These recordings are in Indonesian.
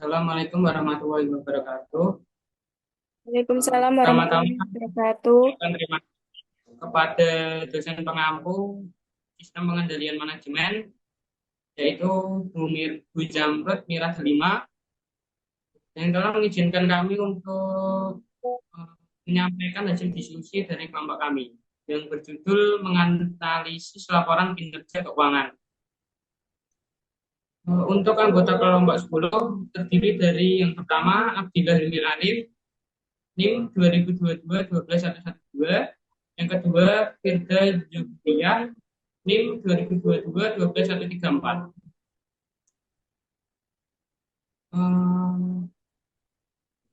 Assalamualaikum warahmatullahi wabarakatuh. Waalaikumsalam Pertama-tama warahmatullahi wabarakatuh. saya akan terima kasih kepada dosen pengampu sistem pengendalian manajemen, yaitu Bu Jamrut Mirah Delima, yang telah mengizinkan kami untuk eh, menyampaikan hasil diskusi dari kelompok kami yang berjudul menganalisis laporan kinerja keuangan. Untuk anggota kelompok 10 terdiri dari yang pertama Abdillah Hilmi Arif, NIM 2022-12112. Yang kedua, Firda Jubriyah, NIM 2022-12134.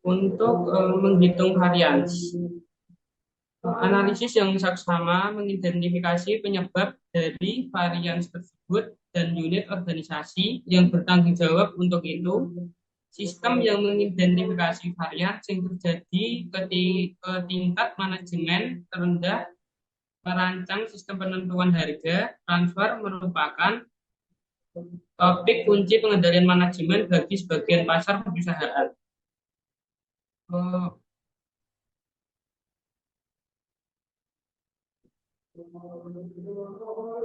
Untuk menghitung varians, analisis yang saksama mengidentifikasi penyebab dari varians tersebut dan unit organisasi yang bertanggung jawab untuk itu. Sistem yang mengidentifikasi varians yang terjadi ke tingkat manajemen terendah merancang sistem penentuan harga transfer merupakan topik kunci pengendalian manajemen bagi sebagian pasar perusahaan. Eh,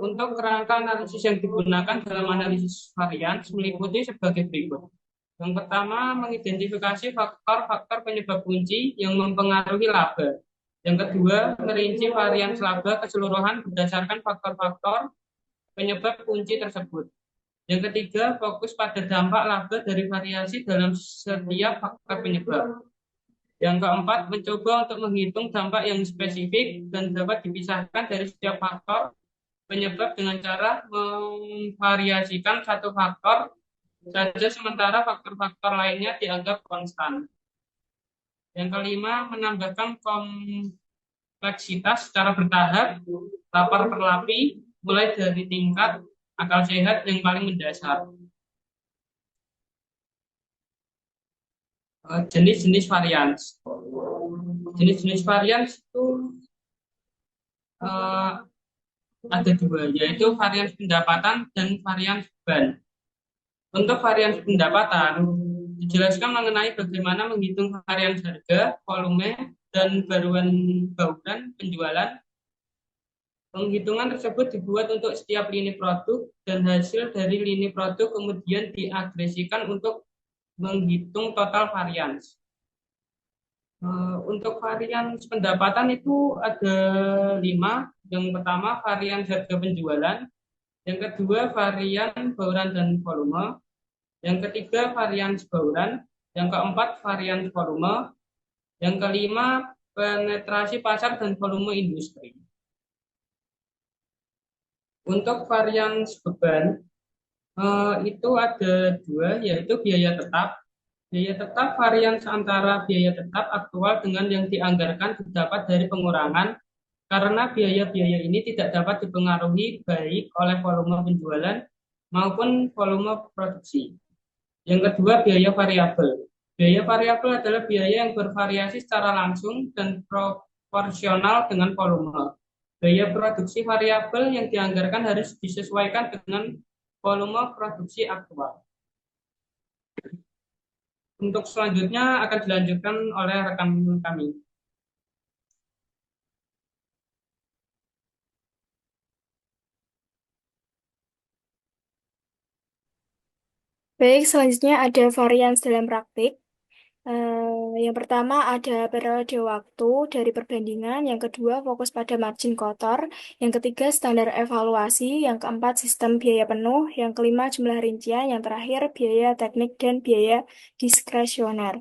Untuk kerangka analisis yang digunakan dalam analisis varian meliputi sebagai berikut. Yang pertama, mengidentifikasi faktor-faktor penyebab kunci yang mempengaruhi laba. Yang kedua, merinci varian laba keseluruhan berdasarkan faktor-faktor penyebab kunci tersebut. Yang ketiga, fokus pada dampak laba dari variasi dalam setiap faktor penyebab. Yang keempat, mencoba untuk menghitung dampak yang spesifik dan dapat dipisahkan dari setiap faktor penyebab dengan cara memvariasikan satu faktor saja sementara faktor-faktor lainnya dianggap konstan. Yang kelima, menambahkan kompleksitas secara bertahap, lapar per lapi, mulai dari tingkat akal sehat yang paling mendasar. Jenis-jenis varians. Jenis-jenis varians itu uh, ada dua, yaitu varians pendapatan dan varians beban. Untuk varians pendapatan, dijelaskan mengenai bagaimana menghitung varians harga, volume, dan bauran penjualan. Penghitungan tersebut dibuat untuk setiap lini produk dan hasil dari lini produk kemudian diagresikan untuk menghitung total varians. Untuk varian pendapatan itu ada 5. Yang pertama varian harga penjualan, yang kedua varian bauran dan volume, yang ketiga varian bauran, yang keempat varian volume, yang kelima penetrasi pasar dan volume industri. Untuk varian beban itu ada dua, yaitu biaya tetap. Biaya tetap varians antara biaya tetap aktual dengan yang dianggarkan didapat dari pengurangan karena biaya-biaya ini tidak dapat dipengaruhi baik oleh volume penjualan maupun volume produksi. Yang kedua, biaya variabel. Biaya variabel adalah biaya yang bervariasi secara langsung dan proporsional dengan volume. Biaya produksi variabel yang dianggarkan harus disesuaikan dengan volume produksi aktual. Untuk selanjutnya akan dilanjutkan oleh rekan kami. Baik, selanjutnya ada varian dalam praktik. Yang pertama ada periode waktu dari perbandingan, yang kedua fokus pada margin kotor, yang ketiga standar evaluasi, yang keempat sistem biaya penuh, yang kelima jumlah rincian, yang terakhir biaya teknik dan biaya diskresioner.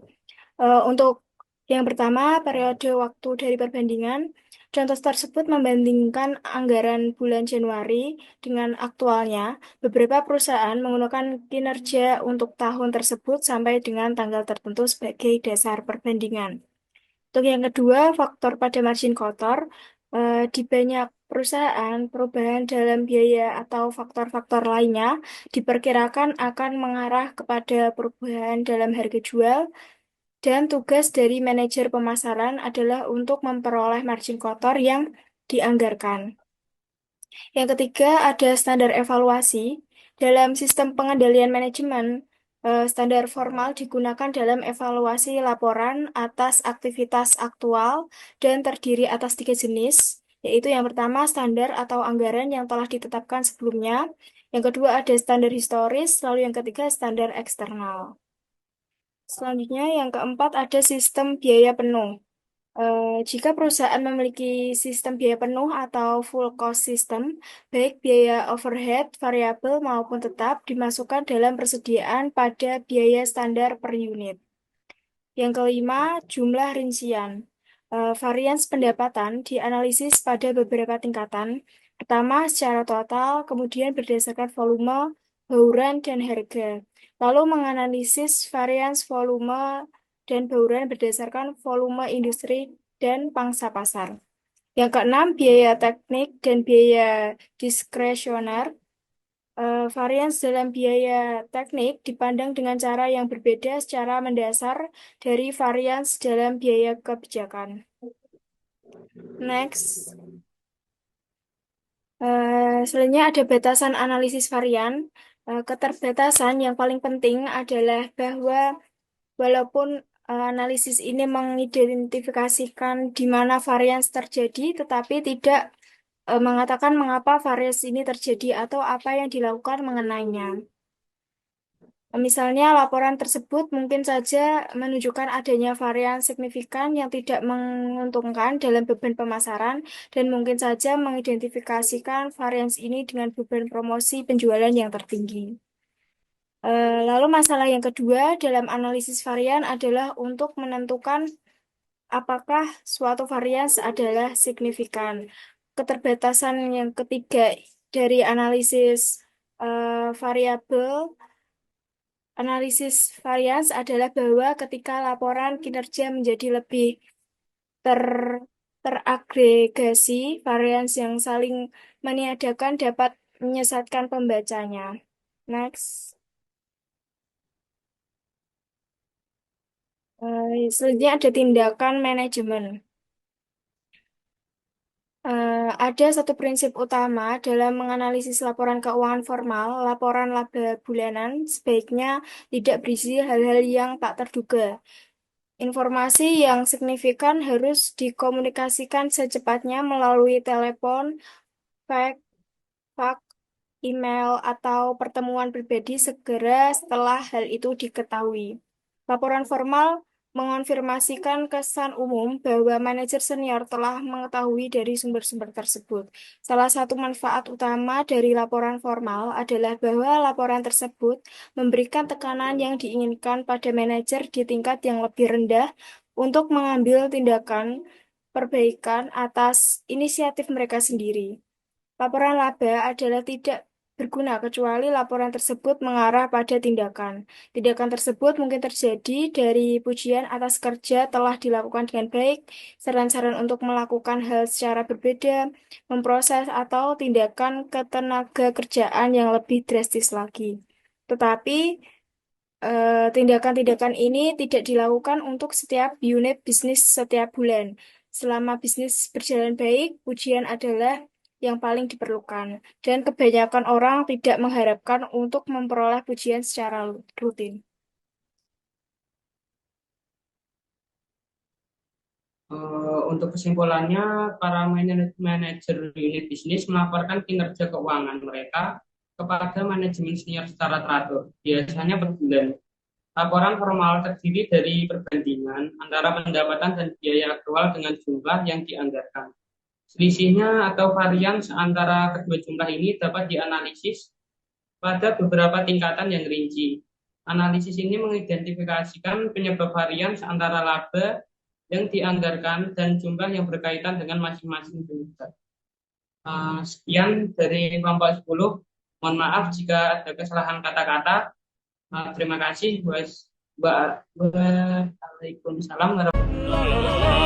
Untuk yang pertama, periode waktu dari perbandingan, contoh tersebut membandingkan anggaran bulan Januari dengan aktualnya. Beberapa perusahaan menggunakan kinerja untuk tahun tersebut sampai dengan tanggal tertentu sebagai dasar perbandingan. Untuk yang kedua, faktor pada margin kotor. Di banyak perusahaan, perubahan dalam biaya atau faktor-faktor lainnya diperkirakan akan mengarah kepada perubahan dalam harga jual, dan tugas dari manajer pemasaran adalah untuk memperoleh margin kotor yang dianggarkan. Yang ketiga, ada standar evaluasi. Dalam sistem pengendalian manajemen, Standar formal digunakan dalam evaluasi laporan atas aktivitas aktual dan terdiri atas tiga jenis, yaitu yang pertama standar atau anggaran yang telah ditetapkan sebelumnya, yang kedua ada standar historis, lalu yang ketiga standar eksternal. Selanjutnya yang keempat ada sistem biaya penuh. Jika perusahaan memiliki sistem biaya penuh atau full cost system, baik biaya overhead, variabel maupun tetap dimasukkan dalam persediaan pada biaya standar per unit. Yang kelima, jumlah rincian. Varians pendapatan dianalisis pada beberapa tingkatan. Pertama, secara total, kemudian berdasarkan volume, bauran, dan harga. Lalu menganalisis varians volume dan bauran berdasarkan volume industri dan pangsa pasar. Yang keenam, biaya teknik dan biaya diskresioner. Varians dalam biaya teknik dipandang dengan cara yang berbeda secara mendasar dari varians dalam biaya kebijakan. Next. Selanjutnya ada batasan analisis varian. Keterbatasan yang paling penting adalah bahwa walaupun analisis ini mengidentifikasikan di mana varians terjadi, tetapi tidak mengatakan mengapa varians ini terjadi atau apa yang dilakukan mengenainya. Misalnya, laporan tersebut mungkin saja menunjukkan adanya varian signifikan yang tidak menguntungkan dalam beban pemasaran dan mungkin saja mengidentifikasikan varians ini dengan beban promosi penjualan yang tertinggi. Lalu masalah yang kedua dalam analisis varian adalah untuk menentukan apakah suatu varians adalah signifikan. Keterbatasan yang ketiga dari analisis variabel analisis varians adalah bahwa ketika laporan kinerja menjadi lebih ter teragregasi, varians yang saling meniadakan dapat menyesatkan pembacanya. Next. Selanjutnya ada tindakan manajemen. Ada satu prinsip utama dalam menganalisis laporan keuangan formal, laporan laba bulanan sebaiknya tidak berisi hal-hal yang tak terduga. Informasi yang signifikan harus dikomunikasikan secepatnya melalui telepon, fax, fax, email, atau pertemuan pribadi segera setelah hal itu diketahui. Laporan formal mengonfirmasikan kesan umum bahwa manajer senior telah mengetahui dari sumber-sumber tersebut. Salah satu manfaat utama dari laporan formal adalah bahwa laporan tersebut memberikan tekanan yang diinginkan pada manajer di tingkat yang lebih rendah untuk mengambil tindakan perbaikan atas inisiatif mereka sendiri. Laporan laba adalah tidak berguna kecuali laporan tersebut mengarah pada tindakan. Tindakan tersebut mungkin terjadi dari pujian atas kerja telah dilakukan dengan baik, saran-saran untuk melakukan hal secara berbeda, memproses atau tindakan ketenaga kerjaan yang lebih drastis lagi. Tetapi tindakan-tindakan ini tidak dilakukan untuk setiap unit bisnis setiap bulan. Selama bisnis berjalan baik, pujian adalah yang paling diperlukan, dan kebanyakan orang tidak mengharapkan untuk memperoleh pujian secara rutin. Untuk kesimpulannya, para manajer unit bisnis melaporkan kinerja keuangan mereka kepada manajemen senior secara teratur, biasanya per bulan. Laporan formal terdiri dari perbandingan antara pendapatan dan biaya aktual dengan jumlah yang dianggarkan. Selisihnya atau varians antara kedua jumlah ini dapat dianalisis pada beberapa tingkatan yang rinci. Analisis ini mengidentifikasikan penyebab varians antara laba yang dianggarkan dan jumlah yang berkaitan dengan masing-masing penyebab. Sekian dari kelompok 10. Mohon maaf jika ada kesalahan kata-kata. Terima kasih. Waalaikumsalam warahmatullahi wabarakatuh.